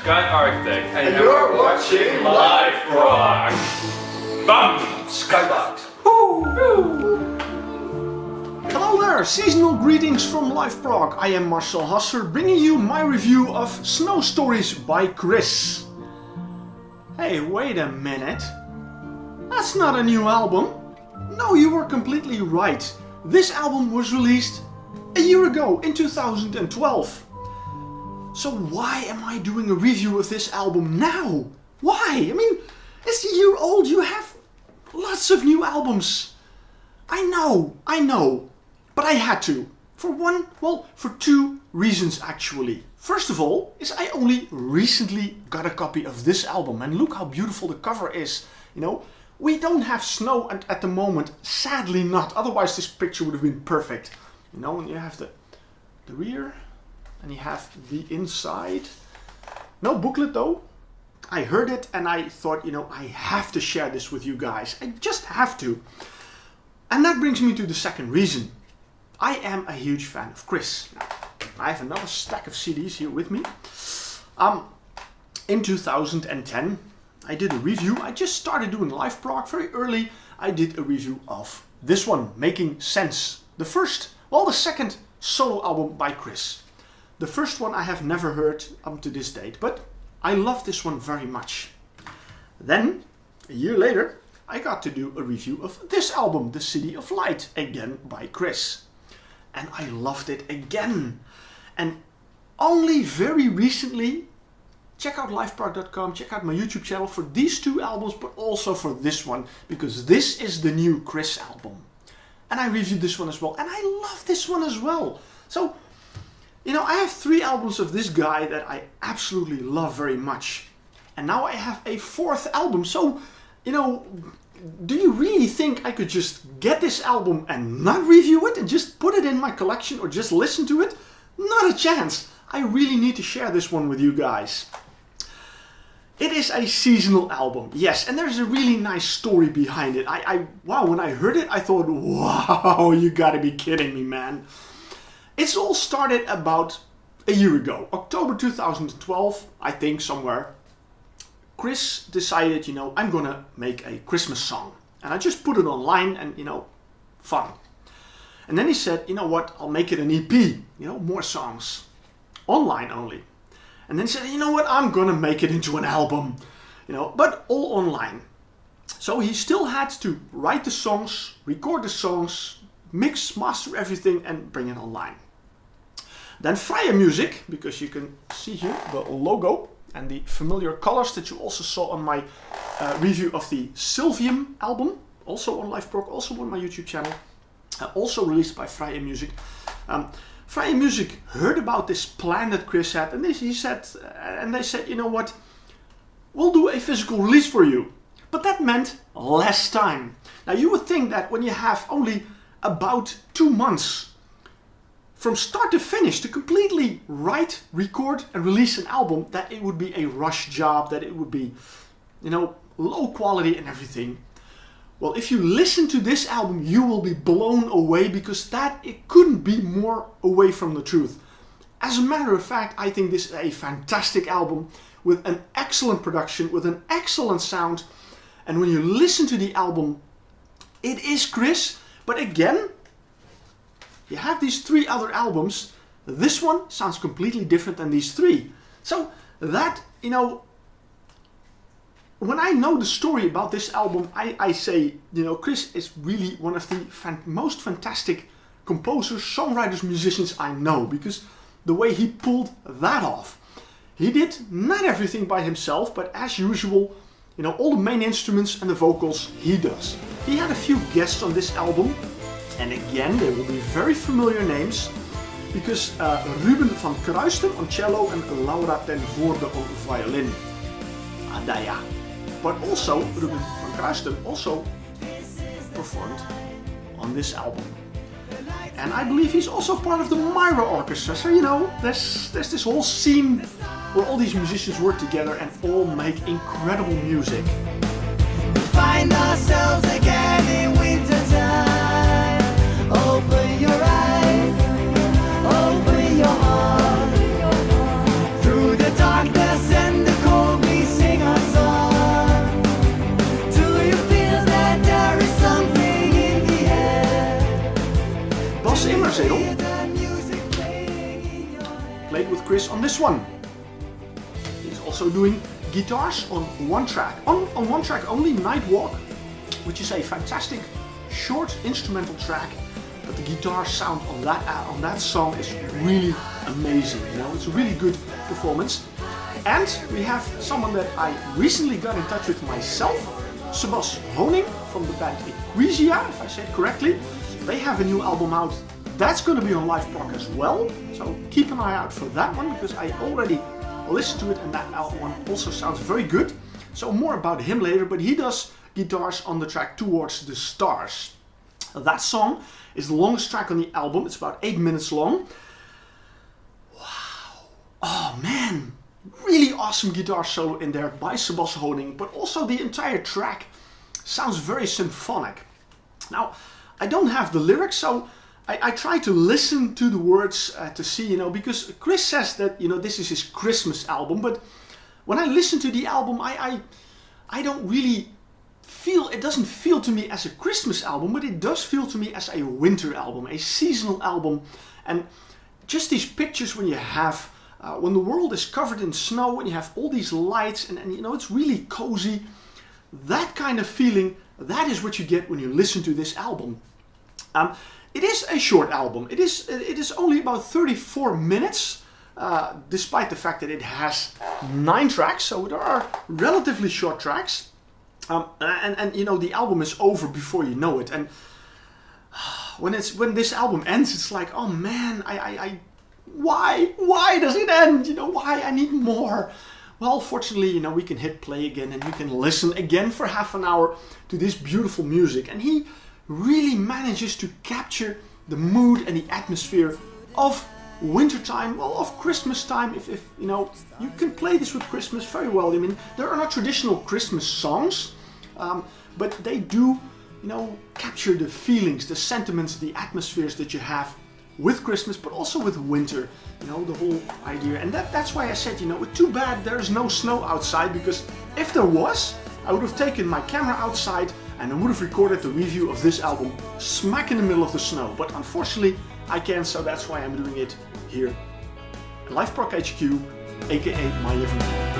Sky Architect, and you're watching liveprog. Bam! Skybox. Hello there, seasonal greetings from liveprog. I am Marcel Hasser, bringing you my review of Snow Stories by Chris. Hey, wait a minute. That's not a new album. No, you were completely right. This album was released a year ago, in 2012. So why am I doing a review of this album now? Why? I mean, it's a year old, you have lots of new albums. I know, but I had to. For two reasons actually. First of all, is I only recently got a copy of this album, and look how beautiful the cover is. You know, we don't have snow at the moment, sadly not, otherwise this picture would have been perfect. You know, and you have the rear, and you have the inside. No booklet though. I heard it and I thought, you know, I have to share this with you guys. I just have to. And that brings me to the second reason. I am a huge fan of Chris. Now, I have another stack of CDs here with me. In 2010, I did a review. I just started doing liveprog very early. I did a review of this one, Making Sense. The second solo album by Chris. The first one I have never heard up to this date, but I love this one very much. Then, a year later, I got to do a review of this album, The City of Light, again by Chris. And I loved it again. And only very recently, check out liveprog.com, check out my YouTube channel for these two albums, but also for this one, because this is the new Chris album. And I reviewed this one as well, and I love this one as well. So, you know, I have 3 albums of this guy that I absolutely love very much. And now I have a 4th album. So, you know, do you really think I could just get this album and not review it and just put it in my collection or just listen to it? Not a chance. I really need to share this one with you guys. It is a seasonal album, yes, and there's a really nice story behind it. Wow, when I heard it, I thought, wow, you gotta be kidding me, man. It's all started about a year ago, October 2012, I think somewhere. Chris decided, you know, I'm gonna make a Christmas song. And I just put it online and, you know, fun. And then he said, you know what, I'll make it an EP, you know, more songs. Online only. And then he said, you know what, I'm gonna make it into an album. You know, but all online. So he still had to write the songs, record the songs, mix, master everything and bring it online. Then Freia Music, because you can see here the logo and the familiar colors that you also saw on my review of the Sylvium album, also on liveprog, also on my YouTube channel, also released by Freia Music. Freia Music heard about this plan that Chris had, and they said, you know what, we'll do a physical release for you. But that meant less time. Now you would think that when you have only about 2 months from start to finish to completely write, record and release an album, that it would be a rush job, that it would be, you know, low quality and everything. Well, if you listen to this album, you will be blown away, because it couldn't be more away from the truth. As a matter of fact, I think this is a fantastic album with an excellent production, with an excellent sound. And when you listen to the album, it is Chris, but again, you have these 3 other albums. This one sounds completely different than these 3. So that, you know, when I know the story about this album, I say, you know, Chris is really one of the most fantastic composers, songwriters, musicians I know, because the way he pulled that off. He did not everything by himself, but as usual, you know, all the main instruments and the vocals he does. He had a few guests on this album, and again, they will be very familiar names, because Ruben van Kruistum on cello and Laura ten Voorde on violin. Adaya. But also, Ruben van Kruistum also performed on this album. And I believe he's also part of the Myra Orchestra. So, you know, there's this whole scene where all these musicians work together and all make incredible music. We find ourselves again in winter time. Open your eyes, open your heart. Through the darkness and this one. He's also doing guitars on one track. On one track only, Nightwalk, which is a fantastic short instrumental track, but the guitar sound on that song is really amazing. You know, it's a really good performance. And we have someone that I recently got in touch with myself, Sebas Honing from the band Equisia, if I say it correctly. They have a new album out. That's going to be on liveprog as well, so keep an eye out for that one, because I already listened to it and that one also sounds very good. So more about him later, but he does guitars on the track Towards the Stars. That song is the longest track on the album. It's about 8 minutes long. Wow. Oh man, really awesome guitar solo in there by Sebas Honing, but also the entire track sounds very symphonic. Now, I don't have the lyrics, so I try to listen to the words to see, you know, because Chris says that, you know, this is his Christmas album, but when I listen to the album, I don't really feel, it doesn't feel to me as a Christmas album, but it does feel to me as a winter album, a seasonal album. And just these pictures when you have, when the world is covered in snow and you have all these lights and you know, it's really cozy, that kind of feeling, that is what you get when you listen to this album. It is a short album. It is only about 34 minutes, despite the fact that it has 9 tracks, so there are relatively short tracks. And you know, the album is over before you know it. And when this album ends, it's like, oh man, why does it end? You know, why? I need more. Well, fortunately, you know, we can hit play again and we can listen again for half an hour to this beautiful music. And he really manages to capture the mood and the atmosphere of wintertime, well, of Christmas time. If you know, you can play this with Christmas very well. I mean, there are not traditional Christmas songs, but they do, you know, capture the feelings, the sentiments, the atmospheres that you have with Christmas, but also with winter. You know, the whole idea. And that's why I said, you know, too bad there's no snow outside, because if there was, I would have taken my camera outside and I would have recorded the review of this album smack in the middle of the snow. But unfortunately, I can't, so that's why I'm doing it here at liveprog HQ, aka my Eventide.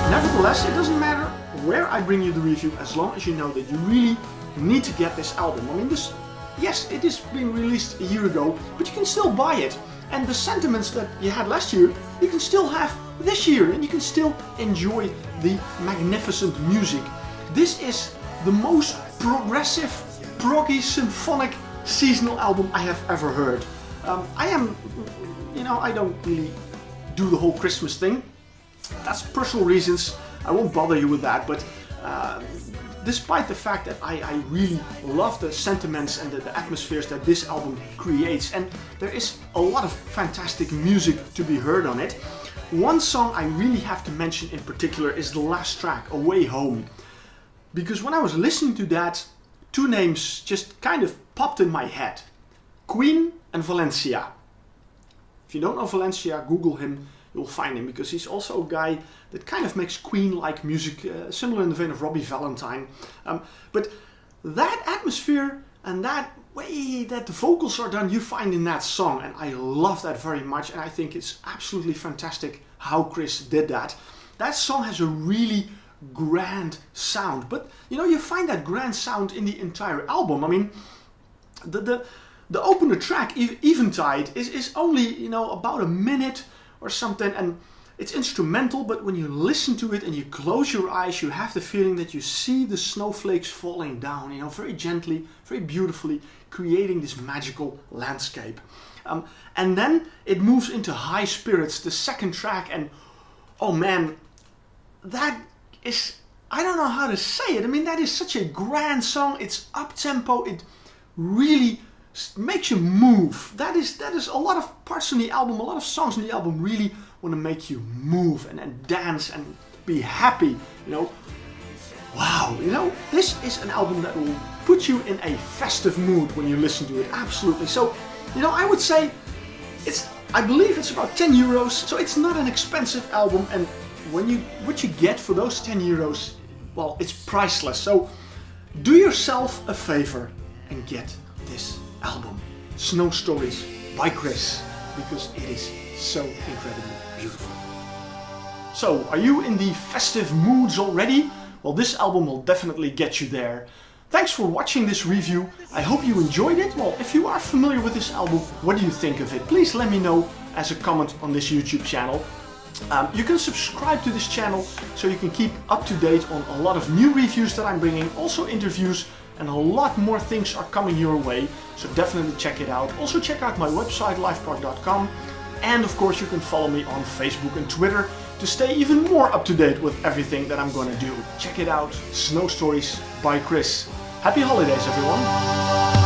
Nevertheless, it doesn't matter where I bring you the review, as long as you know that you really need to get this album. I mean, yes, it is being released a year ago, but you can still buy it. And the sentiments that you had last year, you can still have this year, and you can still enjoy the magnificent music. This is the most progressive, proggy, symphonic seasonal album I have ever heard. I don't really do the whole Christmas thing. That's personal reasons. I won't bother you with that, but despite the fact that I really love the sentiments and the atmospheres that this album creates, and there is a lot of fantastic music to be heard on it. One song I really have to mention in particular is the last track, Away Home. Because when I was listening to that, 2 names just kind of popped in my head. Queen and Valencia. If you don't know Valencia, Google him. You'll find him, because he's also a guy that kind of makes Queen-like music, similar in the vein of Robbie Valentine. But that atmosphere and that way that the vocals are done, you find in that song. And I love that very much. And I think it's absolutely fantastic how Chris did that. That song has a really grand sound. But, you know, you find that grand sound in the entire album. I mean, the opener track, Eventide, is only, you know, about a minute or something, and it's instrumental, but when you listen to it and you close your eyes, you have the feeling that you see the snowflakes falling down, you know, very gently, very beautifully, creating this magical landscape. And then it moves into High Spirits, the second track, and oh man, that is, I don't know how to say it. I mean, that is such a grand song. It's up-tempo, it really makes you move. That is a lot of parts on the album, a lot of songs on the album really want to make you move and dance and be happy, you know. wow, you know, this is an album that will put you in a festive mood when you listen to it, absolutely. So, you know, I would say I believe it's about 10 euros, so it's not an expensive album, and what you get for those 10 euros, well, it's priceless. So do yourself a favor and get this album, Snow Stories by Chris, because it is so incredibly beautiful. So, are you in the festive moods already? Well, this album will definitely get you there. Thanks for watching this review. I hope you enjoyed it. Well, if you are familiar with this album, what do you think of it? Please let me know as a comment on this YouTube channel. You can subscribe to this channel so you can keep up to date on a lot of new reviews that I'm bringing, also interviews, and a lot more things are coming your way, so definitely check it out. Also check out my website liveprog.com, and of course you can follow me on Facebook and Twitter to stay even more up to date with everything that I'm gonna do. Check it out, Snow Stories by Chris. Happy holidays, everyone!